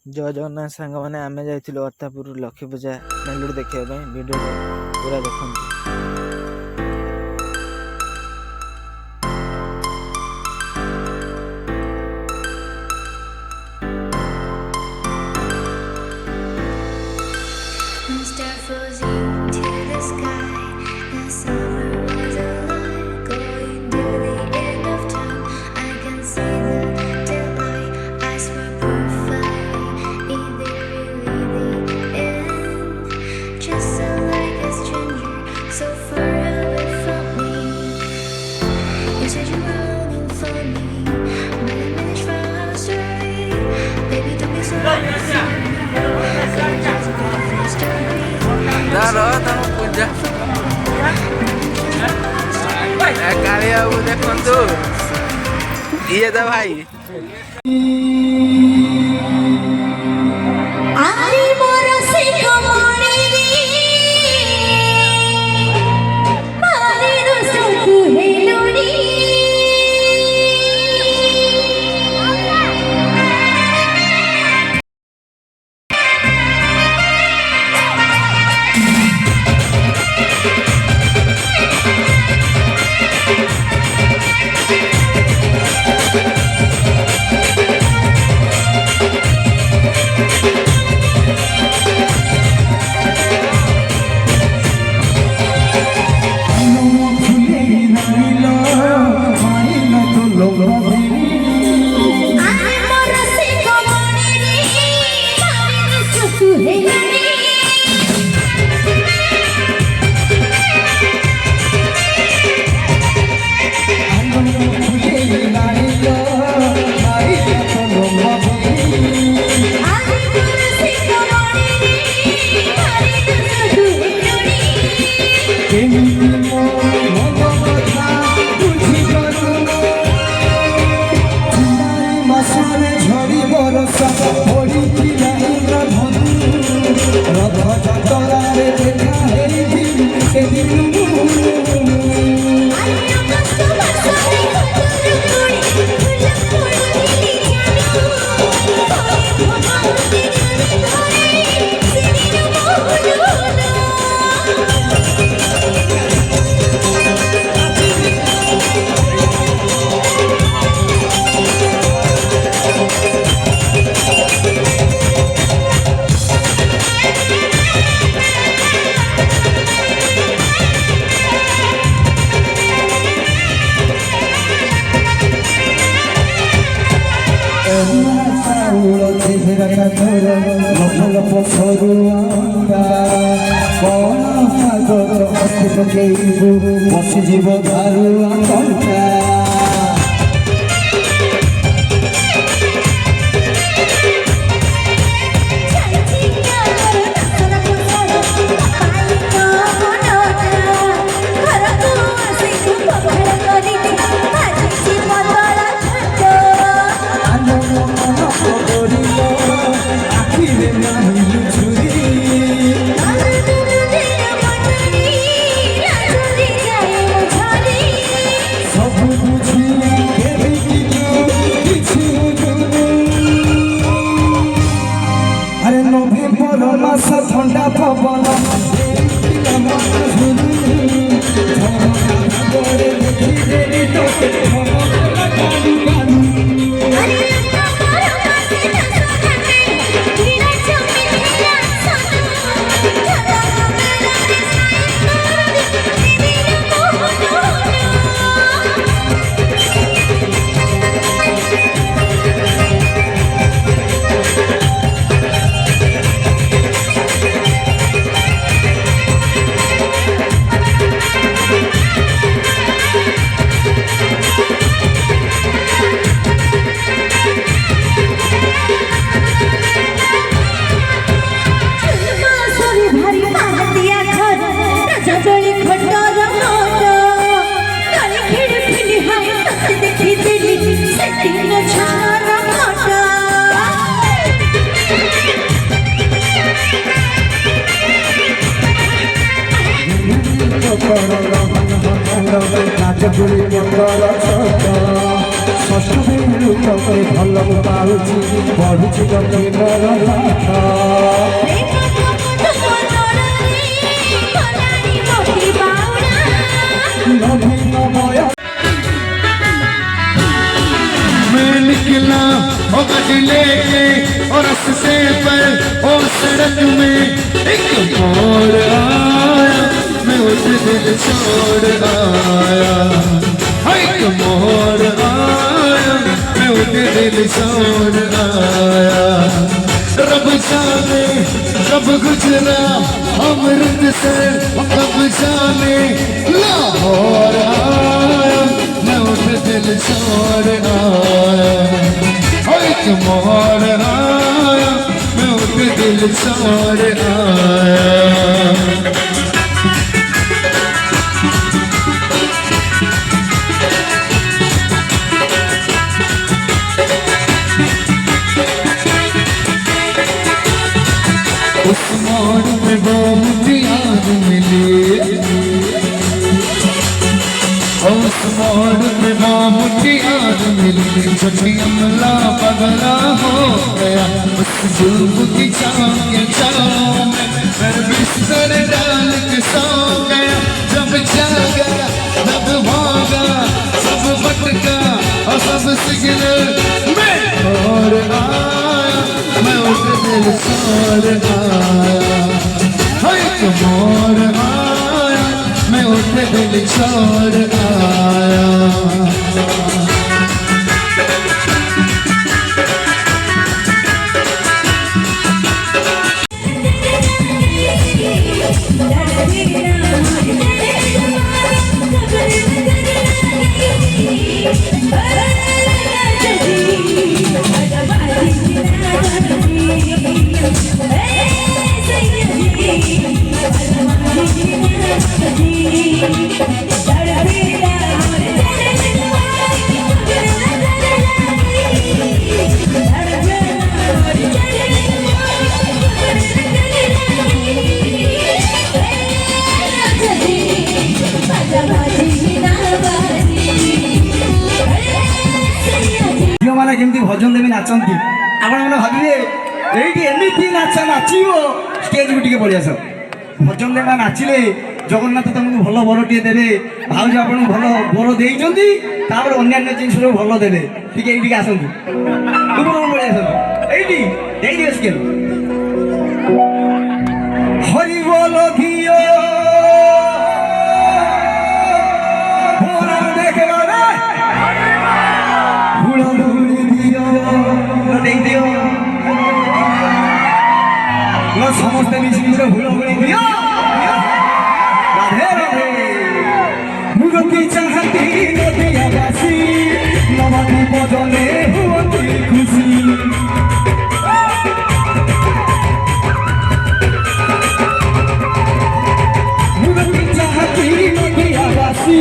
जय जगन्नाथ सांग मैंने आम जाइलु अत्तापुर लक्ष्मी पूजा मेलोडी देखा वीडियो पूरा देखते। पूजा कालिया देखु ये तो भाई जीव ठंडा पवन नाच गुड़ी କଷ୍ଟ ମିଳୁ ତମେ ଭଲ ପାଉଛି ପଢୁଛି ତମେ मैं निकला और गाड़ी लेके और रस्ते पर और सड़क में एक मोड़ आया मैं उस दिल छोड़ आया एक मोड़ आया मैं उस दिल छोड़ आया रब जाने कब गुजरा अमृत से कब जाने लाहौर आया मैं उस दिल छोड़ आया एक मोड़ आया मैं उस दिल छोड़ आया उस मोड़ में वो मुझे याद मिली उस मोड़ में वो मुझे याद मिली छोटी अमला पगला हो गया उस जुल्म की छाँव के छाँव में मैं बिस्तर डाल के सो गया जब जागा तब भागा सब भटका और सब सिग्नल मैं छोड़ आया मैं उस दिल छोड़ आया एक मोड़ आया मैं उस दिल छोड़ आया ଝିଅମାନେ କେମିତି ଭଜନ ଦେବି ନାଚନ୍ତି ଆପଣମାନେ ଭାବିବେ ଏଇଠି ଏମିତି ନାଚ ନାଚିବ ଷ୍ଟେଜକୁ ଟିକେ ପଳେଇ ଆସ ଭଜନ ଦେବା ନାଚିଲେ ଜଗନ୍ନାଥ ତମକୁ ଭଲ ବରଟିଏ ଦେବେ ଭାଉଜ ଆପଣଙ୍କୁ ଭଲ ବର ଦେଇଛନ୍ତି ତାପରେ ଅନ୍ୟାନ୍ୟ ଜିନିଷ ସବୁ ଭଲ ଦେବେ ଟିକେ ଏଇଠିକି ଆସନ୍ତୁ ଉପରକୁ ପଳେଇ ଆସନ୍ତୁ ଏଇଠି ଦେଇଦିଅ ସ୍କେଲ ହରି ବୋଲ ଘିଅ समस्ते मिश्र हुड़हुड़ी दियो राधे राधे मुगती चाहती नदिया बासी नवाती बदले हुअती खुशी मुगती चाहती नदिया बासी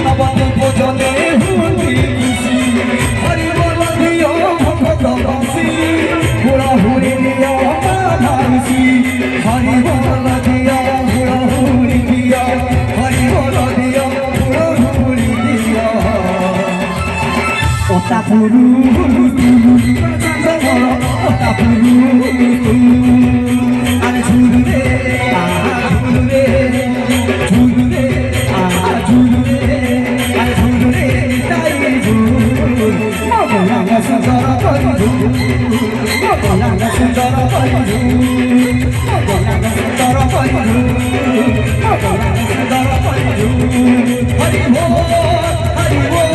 नवाती बदले हुअती खुशी हरि बोल दियो भगत बासी हुड़हुड़ी दियो हरि बोल दिया हुड़हुड़ी दिया हरि बोल दिया हुड़हुड़ी दिया ओता पुरु ओता पुरु अरे झूल रे झूल रे झूल रे झूल रे अरे झूल रे ताई झूल मगलांग सुंदर परिझू मगलांग सुंदर परिझू मगलांग सुंदर परिझू मगलांग सुंदर परिझू हरि बोल